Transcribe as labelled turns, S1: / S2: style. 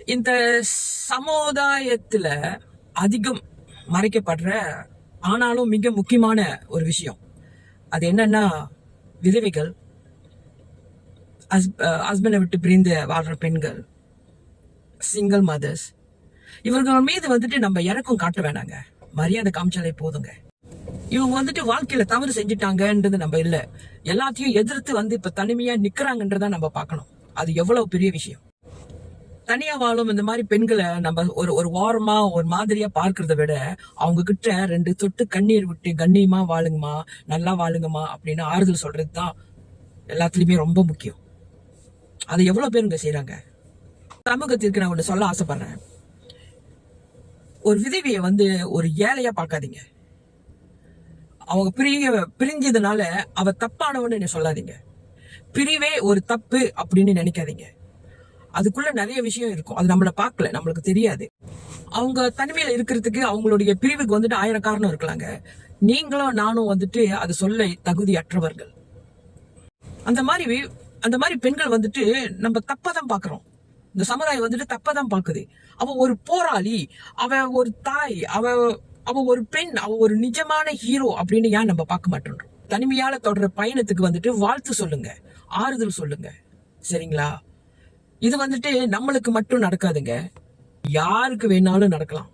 S1: இந்த சமுதாயத்துல அதிகம் மறைக்கப்படுற ஆனாலும் மிக முக்கியமான ஒரு விஷயம் அது என்னன்னா விதவைகள், ஹஸ்பண்டை விட்டு பிரிந்து வாழ்ற பெண்கள், சிங்கிள் மதர்ஸ். இவர்கள் மீது வந்துட்டு நம்ம இறக்கம் காட்ட வேணாங்க, மரியாதை காமிச்சாலே போதுங்க. இவங்க வந்துட்டு வாழ்க்கையில தவறு செஞ்சுட்டாங்கன்றது நம்ம இல்ல, எல்லாத்தையும் எதிர்த்து இப்ப தனிமையா நிக்கிறாங்கன்றத நம்ம பார்க்கணும். அது எவ்வளவு பெரிய விஷயம். தனியா வாழும் இந்த மாதிரி பெண்களை நம்ம ஒரு வாரமா ஒரு மாதிரியா பார்க்கறத விட அவங்க கிட்ட 2 சொட்டு கண்ணீர் விட்டு கண்ணியமா வாழுங்கம்மா, நல்லா வாழுங்கம்மா அப்படின்னு ஆறுதல் சொல்றதுதான் எல்லாத்துலயுமே ரொம்ப முக்கியம். அதை எவ்வளவு பேருங்க செய்யறாங்க. சமூகத்திற்கு நான் ஒண்ணு சொல்ல ஆசைப்படுறேன். ஒரு விதவியை ஒரு ஏழையா பார்க்காதீங்க. அவங்க பிரிஞ்சதுனால அவ தப்பானவன்னு சொல்லாதீங்க. பிரிவே ஒரு தப்பு அப்படின்னு நினைக்காதீங்க. அதுக்குள்ள நிறைய விஷயம் இருக்கும், அது நம்மள பார்க்கல, நம்மளுக்கு தெரியாது. அவங்க தனிமையில இருக்கிறதுக்கு அவங்களுடைய பிரிவுக்கு 1000 காரணம் இருக்கலாங்க. நீங்களும் நானும் அது சொல்ல தகுதியற்றவர்கள். அந்த மாதிரி பெண்கள் நம்ம தப்பாதான் பாக்குறோம். இந்த சமுதாயம் தப்பாதான் பாக்குது. அவ ஒரு போராளி, அவ ஒரு தாய், அவ ஒரு பெண், அவ ஒரு நிஜமான ஹீரோ அப்படின்னு ஏன் நம்ம பார்க்க மாட்டோம்? தனிமையால தொடர பயணத்துக்கு வாழ்த்து சொல்லுங்க, ஆறுதல் சொல்லுங்க, சரிங்களா? இது நம்மளுக்கு மட்டும் நடக்காதுங்க, யாருக்கு வேணாலும் நடக்கலாம்.